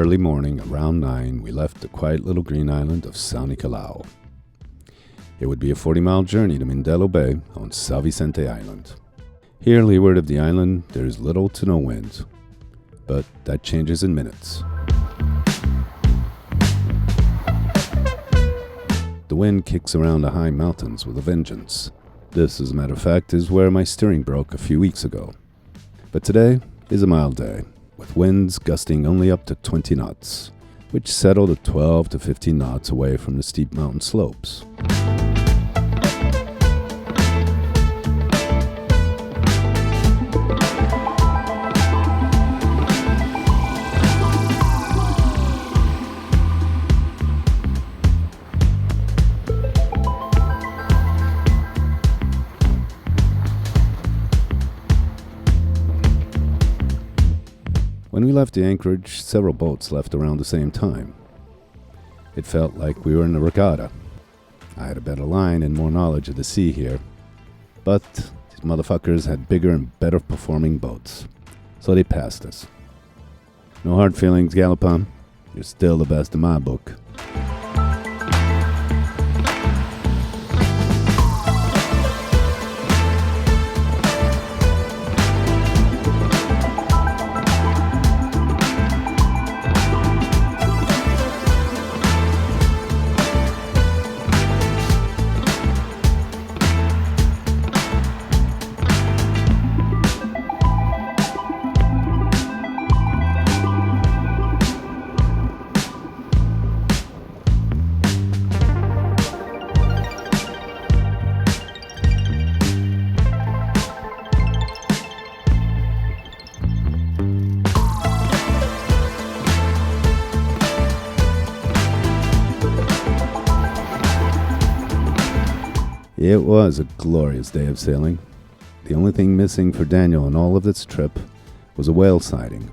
Early morning, around 9, we left the quiet little green island of Sau Nicolau. It would be a 40-mile journey to Mindelo Bay on Sao Vicente Island. Here, leeward of the island, there is little to no wind, but that changes in minutes. The wind kicks around the high mountains with a vengeance. This, as a matter of fact, is where my steering broke a few weeks ago. But today is a mild day, with winds gusting only up to 20 knots, which settle to 12 to 15 knots away from the steep mountain slopes. When we left the anchorage, several boats left around the same time. It felt like we were in a regatta. I had a better line and more knowledge of the sea here, but these motherfuckers had bigger and better performing boats, so they passed us. No hard feelings, Galopin. You're still the best in my book. It was a glorious day of sailing. The only thing missing for Daniel on all of this trip was a whale sighting.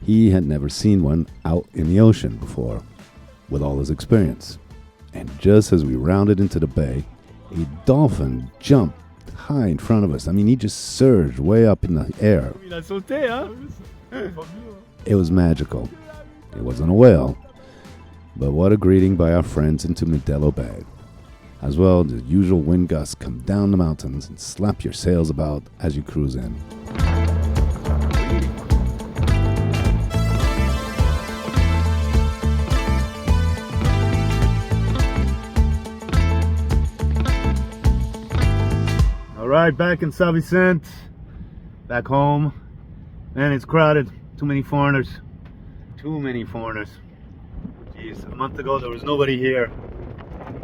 He had never seen one out in the ocean before, with all his experience. And just as we rounded into the bay, a dolphin jumped high in front of us. I mean, he just surged way up in the air. It was magical. It wasn't a whale, but what a greeting by our friends into Mindelo Bay. As well, the usual wind gusts come down the mountains and slap your sails about as you cruise in. All right, back in Sao Vicente, back home. Man, it's crowded. Too many foreigners. Jeez, a month ago there was nobody here.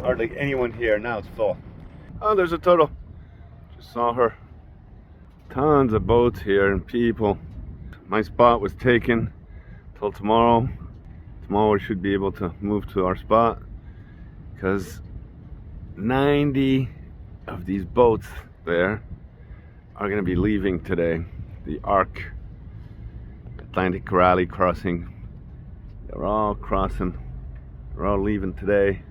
Hardly anyone here. Now it's full. Oh, there's a turtle. Just saw her. Tons of boats here and people. My spot was taken till tomorrow. Tomorrow we should be able to move to our spot because 90 of these boats there are going to be leaving today. The ARC, Atlantic Rally crossing. They're all crossing. They're all leaving today.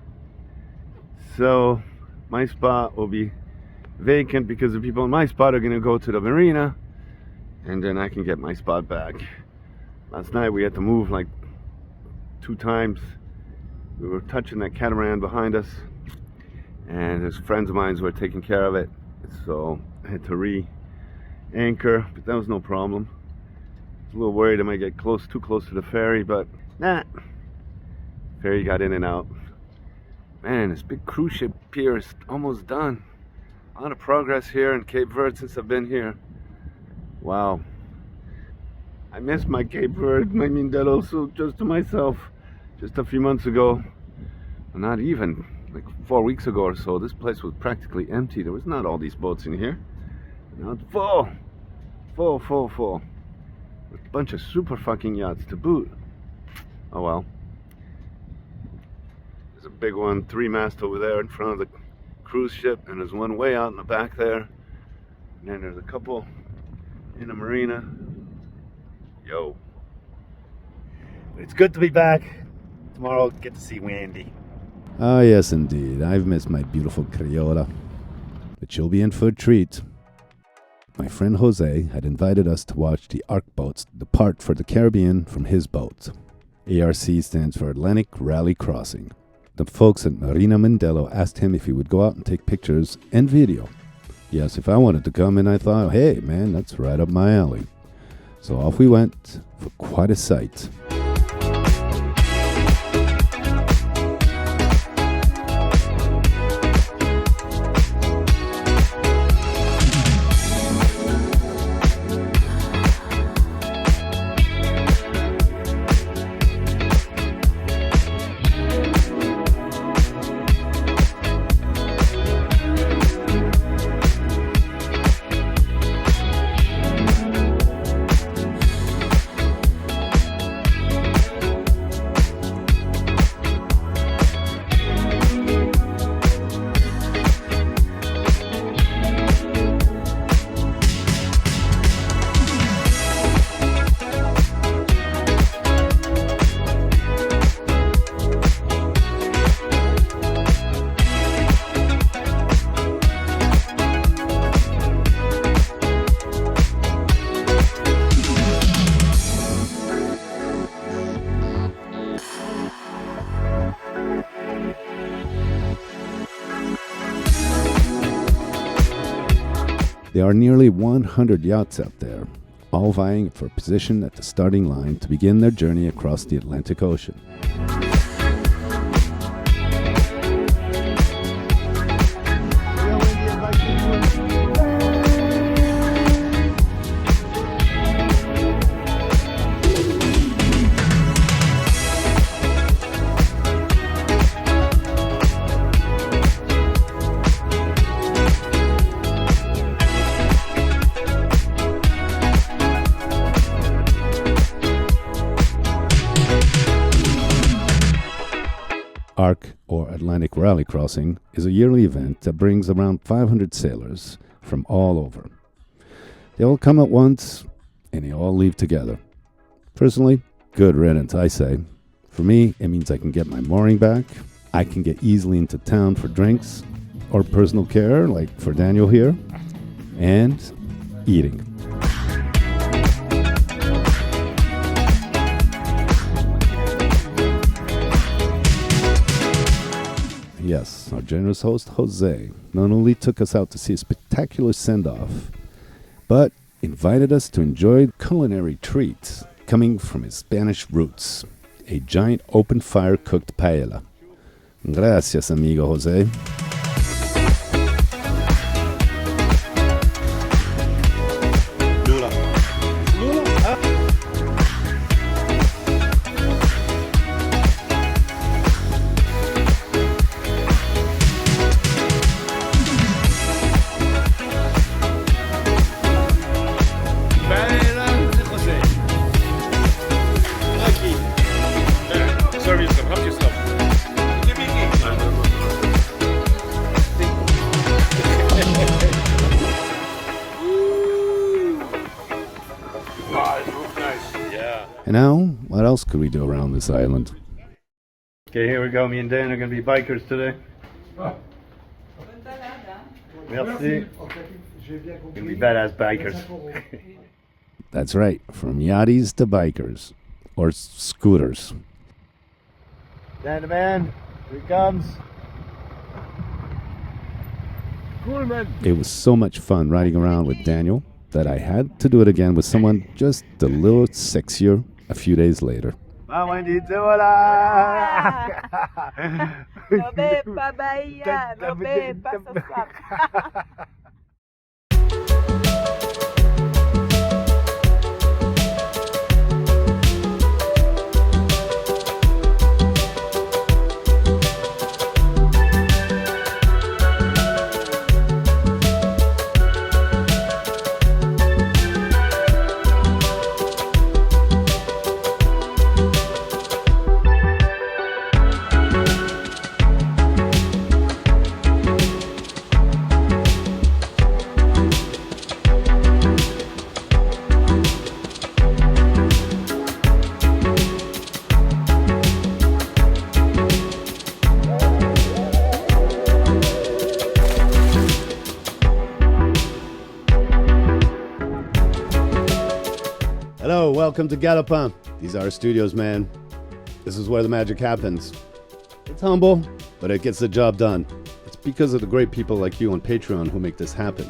So my spot will be vacant because the people in my spot are going to go to the marina, and then I can get my spot back. Last night we had to move like 2 times. We were touching that catamaran behind us, and there's friends of mine who were taking care of it, so I had to re-anchor, but that was no problem. I was a little worried I might get too close to the ferry, but nah. Ferry got in and out. Man, this big cruise ship pier is almost done. A lot of progress here in Cape Verde since I've been here. Wow. I missed my Cape Verde, my Mindelo, so just to myself. Just a few months ago, not even, like 4 weeks ago or so, this place was practically empty. There was not all these boats in here. Now it's full. Full. With a bunch of super fucking yachts to boot. Oh well. A big one, 3-mast over there in front of the cruise ship, and there's one way out in the back there, and then there's a couple in the marina. Yo, it's good to be back. Tomorrow I'll get to see Wendy. Ah, yes indeed, I've missed my beautiful Criolla, but she'll be in for a treat. My friend Jose had invited us to watch the ARC boats depart for the Caribbean from his boat. ARC stands for Atlantic Rally Crossing. The folks at Marina Mindelo asked him if he would go out and take pictures and video. He asked if I wanted to come, and I thought, hey, man, that's right up my alley. So off we went for quite a sight. There are nearly 100 yachts out there, all vying for position at the starting line to begin their journey across the Atlantic Ocean. ARC, or Atlantic Rally Crossing, is a yearly event that brings around 500 sailors from all over. They all come at once, and they all leave together. Personally, good riddance, I say. For me, it means I can get my mooring back, I can get easily into town for drinks, or personal care, like for Daniel here, and eating. Yes, our generous host, Jose, not only took us out to see a spectacular send-off, but invited us to enjoy culinary treats coming from his Spanish roots, a giant open-fire cooked paella. Gracias, amigo Jose. And now, what else could we do around this island? Okay, here we go. Me and Dan are going to be bikers today. Merci. Going to be badass bikers. That's right, from yachties to bikers, or scooters. Dan the man, here he comes. Cool, man. It was so much fun riding around with Daniel that I had to do it again with someone just a little sexier a few days later. Hello, welcome to Galopin. These are our studios, man. This is where the magic happens. It's humble, but it gets the job done. It's because of the great people like you on Patreon who make this happen.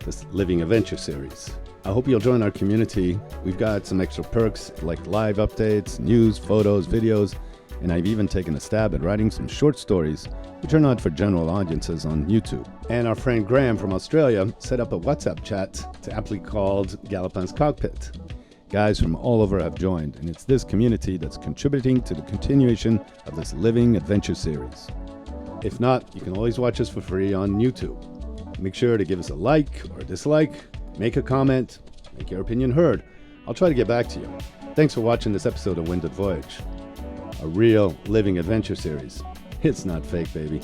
This Living Adventure series. I hope you'll join our community. We've got some extra perks like live updates, news, photos, videos, and I've even taken a stab at writing some short stories which are not for general audiences on YouTube. And our friend Graham from Australia set up a WhatsApp chat to aptly called Galopin's Cockpit. Guys from all over have joined, and it's this community that's contributing to the continuation of this Living Adventure series. If not, you can always watch us for free on YouTube. Make sure to give us a like or a dislike, make a comment, make your opinion heard. I'll try to get back to you. Thanks for watching this episode of Winded Voyage, a real Living Adventure series. It's not fake, baby.